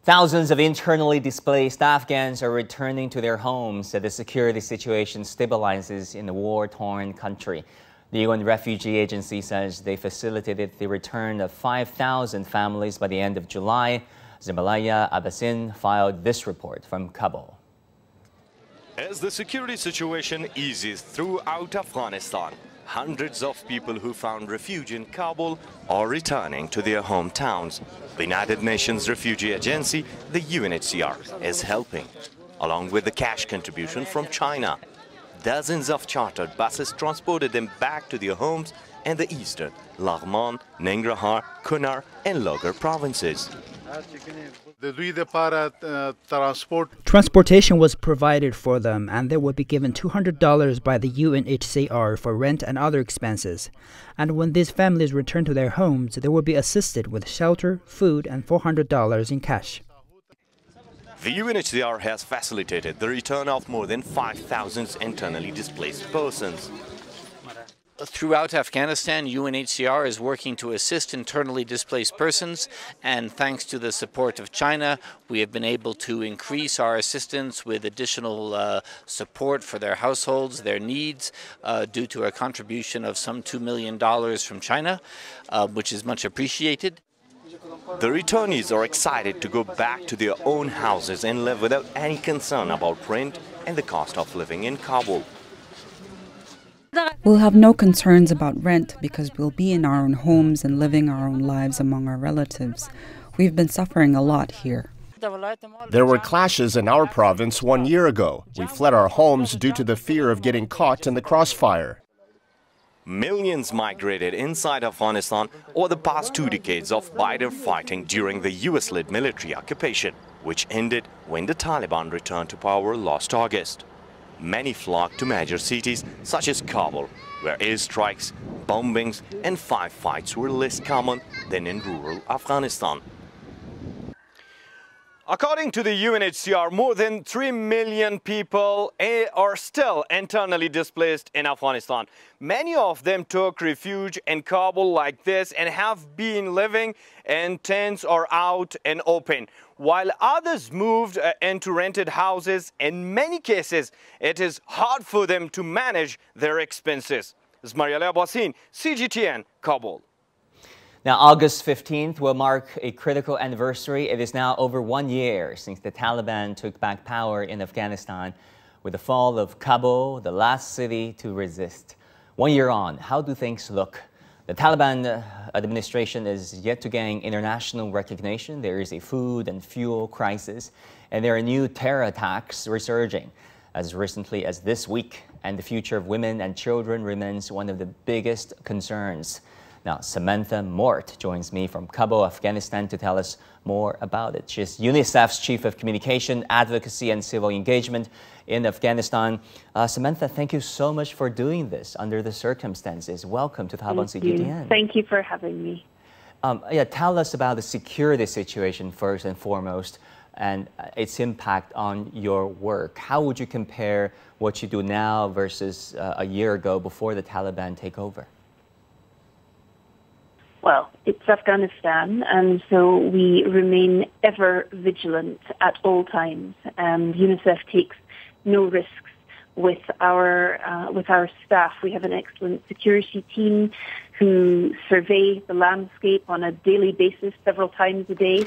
Thousands of internally displaced Afghans are returning to their homes as the security situation stabilizes in the war-torn country. The UN Refugee Agency says they facilitated the return of 5,000 families by the end of July. Zamalaya Abbasin filed this report from Kabul. As the security situation eases throughout Afghanistan, hundreds of people who found refuge in Kabul are returning to their hometowns. The United Nations Refugee Agency, the UNHCR, is helping, along with the cash contribution from China. Dozens of chartered buses transported them back to their homes in the eastern Laghman, Nangarhar, Kunar and Logar provinces. Transportation was provided for them, and they would be given $200 by the UNHCR for rent and other expenses. And when these families return to their homes, they will be assisted with shelter, food, and $400 in cash. The UNHCR has facilitated the return of more than 5,000 internally displaced persons. Throughout Afghanistan, UNHCR is working to assist internally displaced persons, and thanks to the support of China, we have been able to increase our assistance with additional support for their households, their needs, due to a contribution of some $2 million from China, which is much appreciated. The returnees are excited to go back to their own houses and live without any concern about rent and the cost of living in Kabul. We'll have no concerns about rent because we'll be in our own homes and living our own lives among our relatives. We've been suffering a lot here. There were clashes in our province 1 year ago. We fled our homes due to the fear of getting caught in the crossfire. Millions migrated inside Afghanistan over the past 2 decades of bitter fighting during the US-led military occupation, which ended when the Taliban returned to power last August. Many flocked to major cities such as Kabul, where airstrikes, bombings and firefights were less common than in rural Afghanistan. According to the UNHCR, more than 3 million people are still internally displaced in Afghanistan. Many of them took refuge in Kabul like this and have been living in tents or out in open, while others moved into rented houses. In many cases, it is hard for them to manage their expenses. Zamalaya Abbasin, CGTN, Kabul. Now, August 15th will mark a critical anniversary. It is now over 1 year since the Taliban took back power in Afghanistan, with the fall of Kabul, the last city to resist. 1 year on, how do things look? The Taliban administration is yet to gain international recognition. There is a food and fuel crisis, and there are new terror attacks resurging as recently as this week. And the future of women and children remains one of the biggest concerns. Now, Samantha Mort joins me from Kabul, Afghanistan, to tell us more about it. She's UNICEF's Chief of Communication, Advocacy and Civil Engagement in Afghanistan. Samantha, thank you so much for doing this under the circumstances. Welcome to Taliban CGTN. Thank you for having me. Tell us about the security situation first and foremost, and its impact on your work. How would you compare what you do now versus a year ago before the Taliban take over? Well, it's Afghanistan, and so we remain ever vigilant at all times. UNICEF takes no risks with our staff. We have an excellent security team who survey the landscape on a daily basis, several times a day.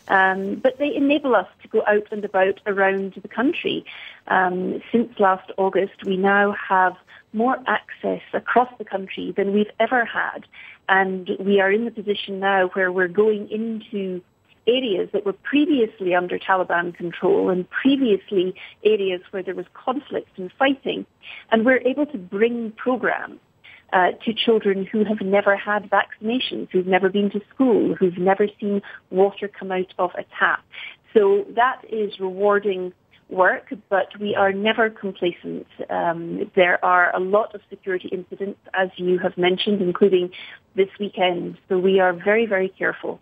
But they enable us to go out and about around the country. Since last August, we now have more access across the country than we've ever had. And we are in the position now where we're going into areas that were previously under Taliban control and previously areas where there was conflict and fighting. And we're able to bring programs to children who have never had vaccinations, who've never been to school, who've never seen water come out of a tap. So that is rewarding work, but we are never complacent. There are a lot of security incidents, as you have mentioned, including this weekend. So we are very, very careful.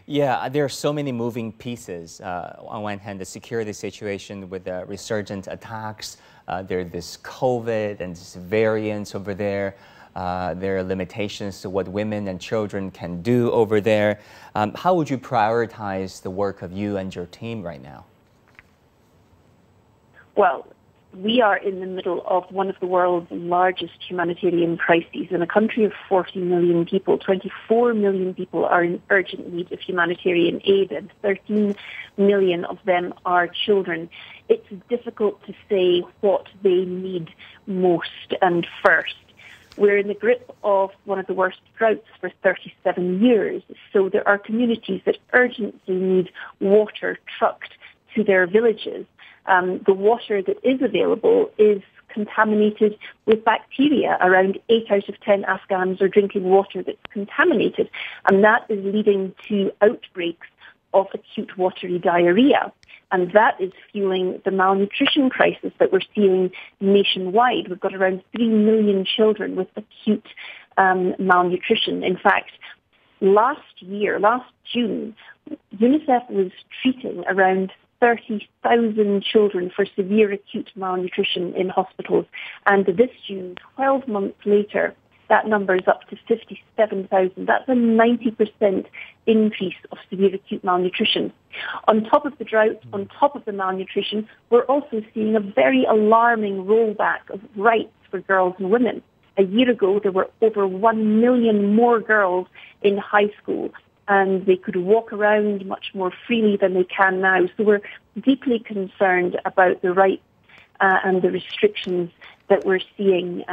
Yeah, there are so many moving pieces. On one hand, the security situation with the resurgent attacks. There's this COVID and this variants over there. there are limitations to what women and children can do over there. How would you prioritize the work of you and your team right now? Well, we are in the middle of one of the world's largest humanitarian crises. In a country of 40 million people, 24 million people are in urgent need of humanitarian aid, and 13 million of them are children. It's difficult to say what they need most and first. We're in the grip of one of the worst droughts for 37 years, so there are communities that urgently need water trucked to their villages. The water that is available is contaminated with bacteria. Around 8 out of 10 Afghans are drinking water that's contaminated, and that is leading to outbreaks of acute watery diarrhea. And that is fueling the malnutrition crisis that we're seeing nationwide. We've got around 3 million children with acute malnutrition. In fact, last June, UNICEF was treating around 30,000 children for severe acute malnutrition in hospitals. And this June, 12 months later, that number is up to 57,000. That's a 90% increase of severe acute malnutrition. On top of the drought, on top of the malnutrition, we're also seeing a very alarming rollback of rights for girls and women. A year ago, there were over 1 million more girls in high school, and they could walk around much more freely than they can now. So we're deeply concerned about the rights and the restrictions that we're seeing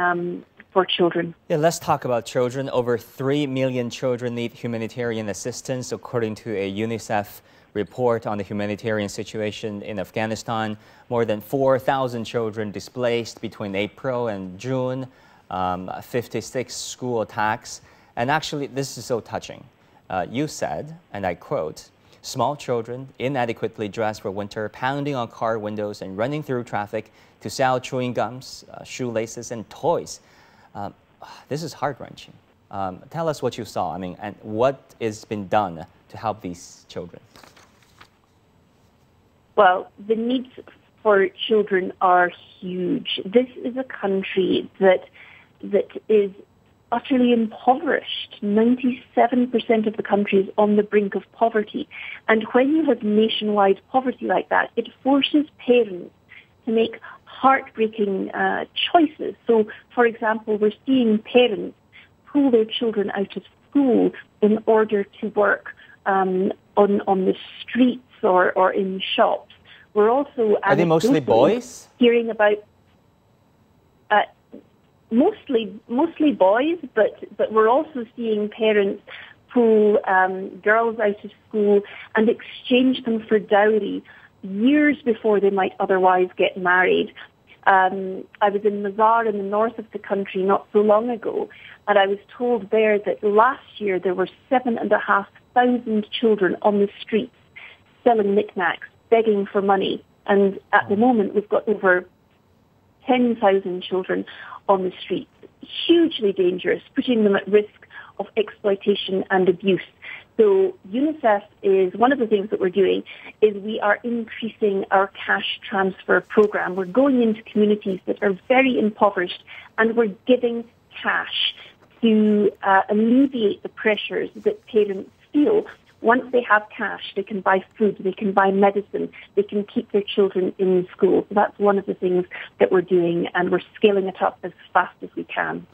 for children. Yeah, let's talk about children. Over 3 million children need humanitarian assistance, according to a UNICEF report on the humanitarian situation in Afghanistan. More than 4,000 children displaced between April and June, 56 school attacks. And actually, this is so touching. You said, and I quote, "Small children, inadequately dressed for winter, pounding on car windows and running through traffic to sell chewing gums, shoelaces, and toys." This is heart-wrenching. Tell us what you saw, and what has been done to help these children. Well, the needs for children are huge. This is a country that is utterly impoverished. 97% of the country is on the brink of poverty. And when you have nationwide poverty like that, it forces parents to make heartbreaking choices. So, for example, we're seeing parents pull their children out of school in order to work on the streets or in shops. We're also... Are they mostly boys? Hearing about... Mostly boys, but we're also seeing parents pull girls out of school and exchange them for dowry years before they might otherwise get married. I was in Mazar in the north of the country not so long ago, and I was told there that last year there were 7,500 children on the streets selling knickknacks, begging for money. And at the moment we've got over 10,000 children on the streets. Hugely dangerous, putting them at risk of exploitation and abuse. So UNICEF is, one of the things that we're doing is we are increasing our cash transfer program. We're going into communities that are very impoverished and we're giving cash to alleviate the pressures that parents feel. Once they have cash, they can buy food, they can buy medicine, they can keep their children in school. So that's one of the things that we're doing, and we're scaling it up as fast as we can.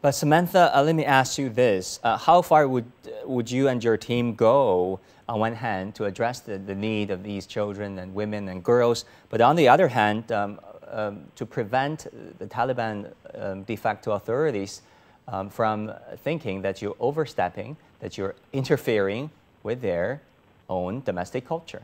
But Samantha, let me ask you this. How far would you and your team go, on one hand, to address the need of these children and women and girls, but on the other hand, to prevent the Taliban de facto authorities from thinking that you're overstepping, that you're interfering with their own domestic culture?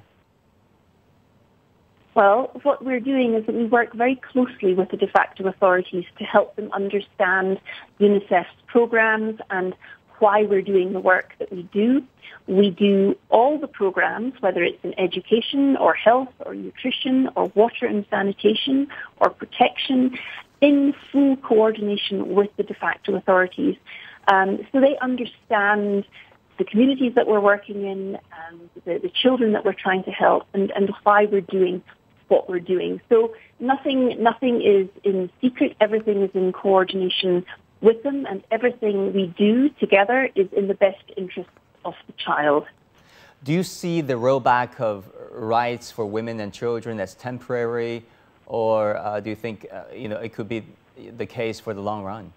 Well, what we're doing is that we work very closely with the de facto authorities to help them understand UNICEF's programs and why we're doing the work that we do. We do all the programs, whether it's in education or health or nutrition or water and sanitation or protection, in full coordination with the de facto authorities. So they understand the communities that we're working in, the children that we're trying to help, and why we're doing what we're doing. So nothing is in secret. Everything is in coordination with them, and everything we do together is in the best interest of the child. Do you see the rollback of rights for women and children as temporary, or do you think it could be the case for the long run?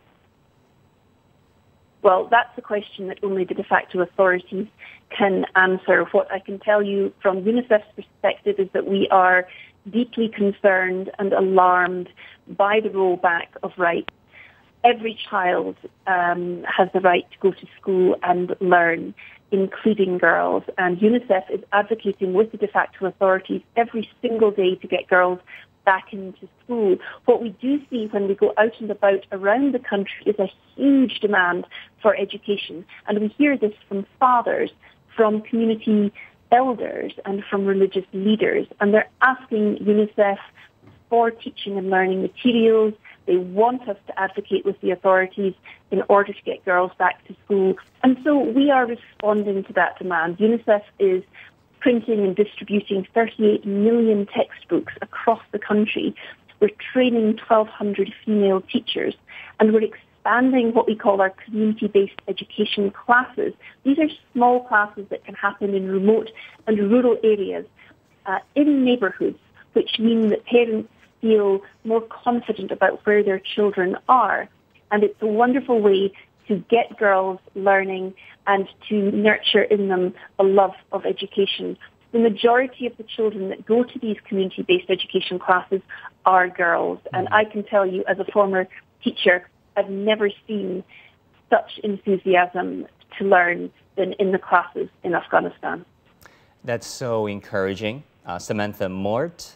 Well, that's a question that only the de facto authorities can answer. What I can tell you from UNICEF's perspective is that we are deeply concerned and alarmed by the rollback of rights. Every child has the right to go to school and learn, including girls. And UNICEF is advocating with the de facto authorities every single day to get girls back into school. What we do see when we go out and about around the country is a huge demand for education. And we hear this from fathers, from community elders, and from religious leaders. And they're asking UNICEF for teaching and learning materials. They want us to advocate with the authorities in order to get girls back to school. And so we are responding to that demand. UNICEF is printing and distributing 38 million textbooks across the country. We're training 1,200 female teachers, and we're expanding what we call our community-based education classes. These are small classes that can happen in remote and rural areas, in neighbourhoods, which mean that parents feel more confident about where their children are. And it's a wonderful way to get girls learning and to nurture in them a love of education. The majority of the children that go to these community-based education classes are girls. And I can tell you, as a former teacher, I've never seen such enthusiasm to learn than in the classes in Afghanistan. That's so encouraging. Samantha Mort,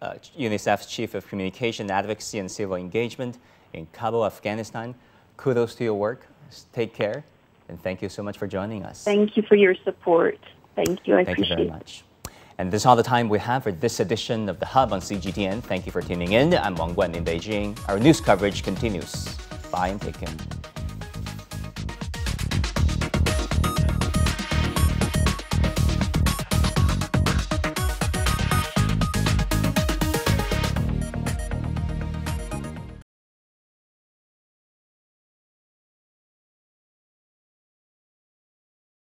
UNICEF's Chief of Communication, Advocacy and Civil Engagement in Kabul, Afghanistan. Kudos to your work. Take care. And thank you so much for joining us. Thank you for your support. Thank you. I appreciate it. Thank you very much. And this is all the time we have for this edition of The Hub on CGTN. Thank you for tuning in. I'm Wang Guan in Beijing. Our news coverage continues. Bye and take care.